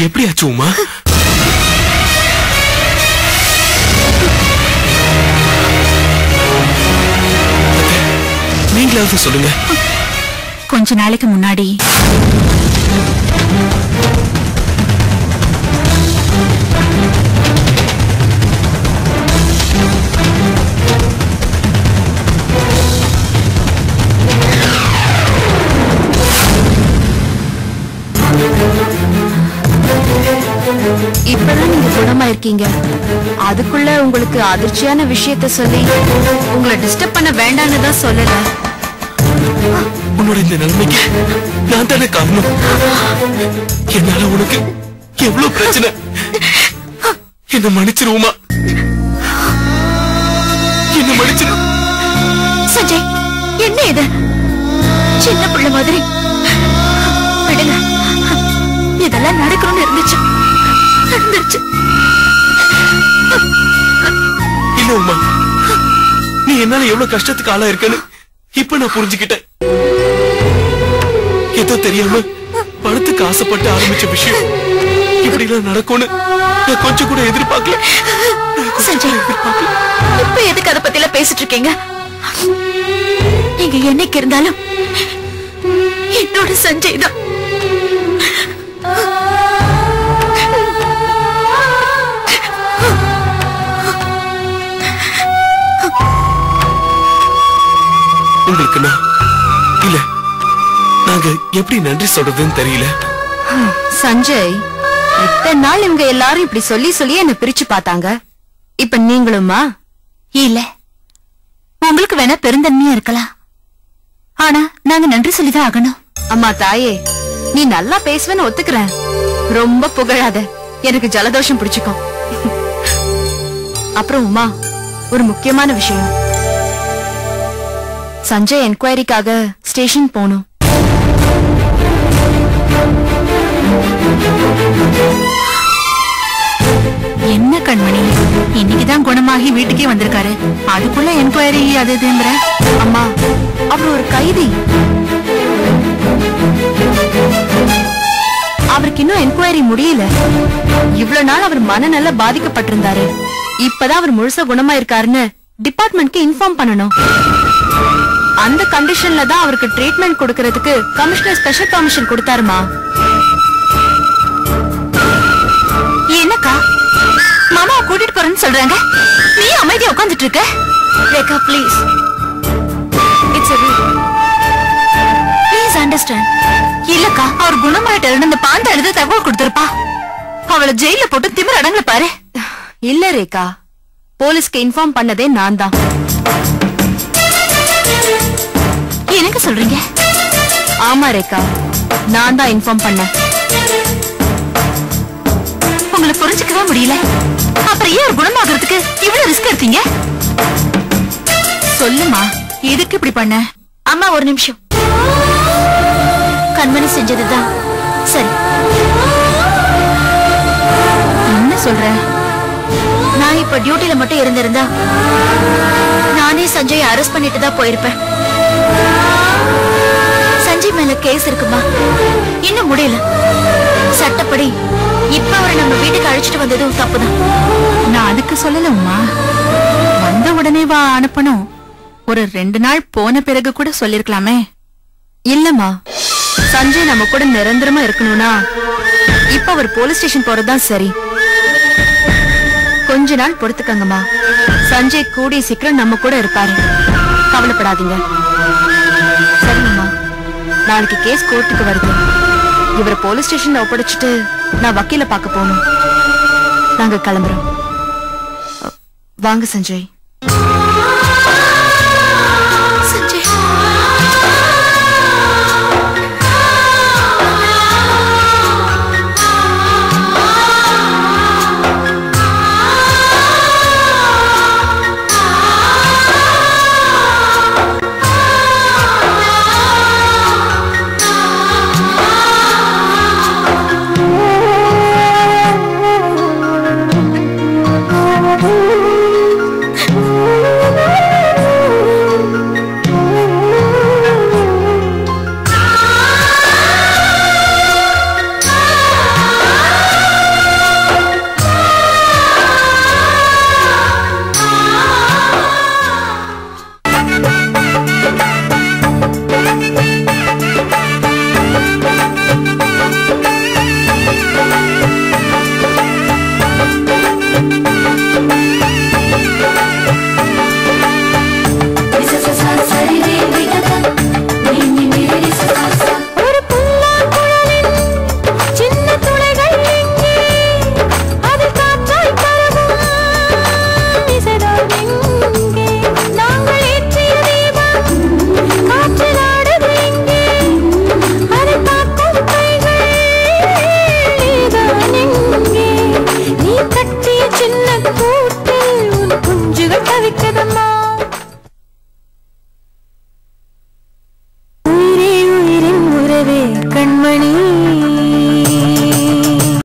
எப்படி ஆச்சு உமா? நீங்களாவது சொல்லுங்க. கொஞ்ச நாளைக்கு முன்னாடி இப்பதான் நீங்க குணமா இருக்கீங்க. அதுக்குள்ள உங்களுக்கு அதிர்ச்சியான விஷயத்த சொல்லி உங்களை டிஸ்டர்ப் பண்ண வேண்டான்னு தான் சொல்லல. உன்னோட இந்த நிலைமைக்கு நான் தானே காரணம். என்னால உனக்கு எவ்வளவு பிரச்சனை. என்ன மன்னிச்சிருவோமா? என்ன மன்னிச்சிரு. சஞ்சய், என்ன இது? சின்ன பிள்ளை மாதிரி விடுங்க. இதெல்லாம் நடக்கணும்னு இருந்துச்சு. இல்ல உமா, நீ என்னால எவ்வளவு கஷ்டத்துக்கு ஆளா இருக்கன்னு இப்ப நான் புரிஞ்சுக்கிட்டேன். ஏதோ தெரியாம பணத்துக்கு ஆசைப்பட்டு ஆரம்பிச்ச விஷயம் இப்படி எல்லாம் நடக்கும்னு நான் கொஞ்சம் கூட எதிர்பார்க்கல. இப்ப எதுக்கு அதை பத்தி எல்லாம் பேசிட்டு இருக்கீங்க? நீங்க என்னைக்கு இருந்தாலும் என்னோட சஞ்சய் தான். உங்களுக்கு இல்ல, நாங்க எப்படி நன்றி சொல்றதுன்னு தெரியல. சஞ்சய், இத்தனை நாள் இவங்க எல்லாரும் இப்படி சொல்லி சொல்லி என்ன பிரிச்சு பார்த்தாங்க. இப்ப நீங்களுமா? இல்ல, உங்களுக்கு வேணா பெருந்தன்மையா இருக்கலாம், ஆனா நாங்க நன்றி சொல்லிதான் ஆகணும். அம்மா தாயே, நீ நல்லா பேசுவேன்னு ஒத்துக்கிறேன். ரொம்ப புகழாத, எனக்கு ஜலதோஷம் பிடிச்சுக்கும். அப்புறம் உமா, ஒரு முக்கியமான விஷயம். சஞ்சய் என்கொயரிக்காக ஸ்டேஷன் போகணும். என்ன கண்மணி, இன்னைக்குதான் குணமாகி வீட்டுக்கே வந்திருக்காரு, அதுக்குள்ள என்கொயரி அது இதுங்கிற? அம்மா, அவர் ஒரு கைதி. அவருக்கு இன்னும் என்கொயரி முடியல. இவ்வளவு நாள் அவர் மனநல பாதிக்கப்பட்டிருந்தாரு. இப்பதான் அவர் முழுசா குணமா இருக்காருன்னு டிபார்ட்மெண்ட்க்கு இன்ஃபார்ம் பண்ணணும். அந்த கண்டிஷன்ல தான் அவருக்கு ட்ரீட்மெண்ட் கொடுக்கறதுக்கு கமிஷனர் ஸ்பெஷல் பர்மிஷன் கொடுத்தாருமா. என்னக்கா மாமா கூட்டிட்டு போறேன்னு சொல்றாங்க, நீ அமைதியா உட்கார்ந்துட்டு இருக்க? Rekha, please, it's please understand. இல்லக்கா, அவர் குணமாயிட்டாருன்னு அந்த பாந்த எழுத தகவல் கொடுத்திருப்பா. அவளை ஜெயில போட்டு திமிர அடங்கல பாரு. இல்ல ரேகா, போலீஸ்க்கு இன்ஃபார்ம் பண்ணதே நான் தான். எனக்கு சொல்றீங்க? ஆமா ரேகா, நான் தான் இன்ஃபார்ம் பண்ணேன். உங்களை புரிஞ்சுக்கவே முடியல. அப்புறம் ஏன் குணமாகறதுக்கு இவ்வளவு ரிஸ்க் எடுத்தீங்க? சொல்லுமா, எதுக்கு இப்படி பண்ண? அம்மா, ஒரு நிமிஷம். கண்மணி செஞ்சதுதான் சரி. என்ன சொல்ற? நான் இப்ப டியூட்டில மட்டும் இருந்திருந்தா நானே சஞ்சய் அரெஸ்ட் பண்ணிட்டு தான் போயிருப்பேன். சஞ்சய் மேல கேஸ் இருக்குமா? இன்னும் முடியல. சட்டப்படி இப்ப அவரை நம்ம வீட்டுக்கு அழைச்சிட்டு வந்ததும் தப்புதான். நான் அதுக்கு சொல்லல உமா, வந்த உடனே வா அனுப்பணும். ஒரு 2 நாள் போன பிறகு கூட சொல்லிருக்கலாமே. இல்லம்மா, சஞ்சய் நம்ம கூட நிரந்தரமா இருக்கணும்னா இப்ப அவர் போலீஸ் ஸ்டேஷன் போறதுதான் சரி. கொஞ்ச நாள் பொறுத்துக்கங்கம்மா. சஞ்சய் கூடிய சீக்கிரம் நம்ம கூட இருப்பாரு. கவலைப்படாதீங்க. சரிங்கம்மா, நாளைக்கு கேஸ் கோர்ட்டுக்கு வருது. இவரை போலீஸ் ஸ்டேஷன்ல ஒப்படைச்சிட்டு நான் வக்கீல பார்க்க போகணும். நாங்க கிளம்புறோம். வாங்க சஞ்சய்.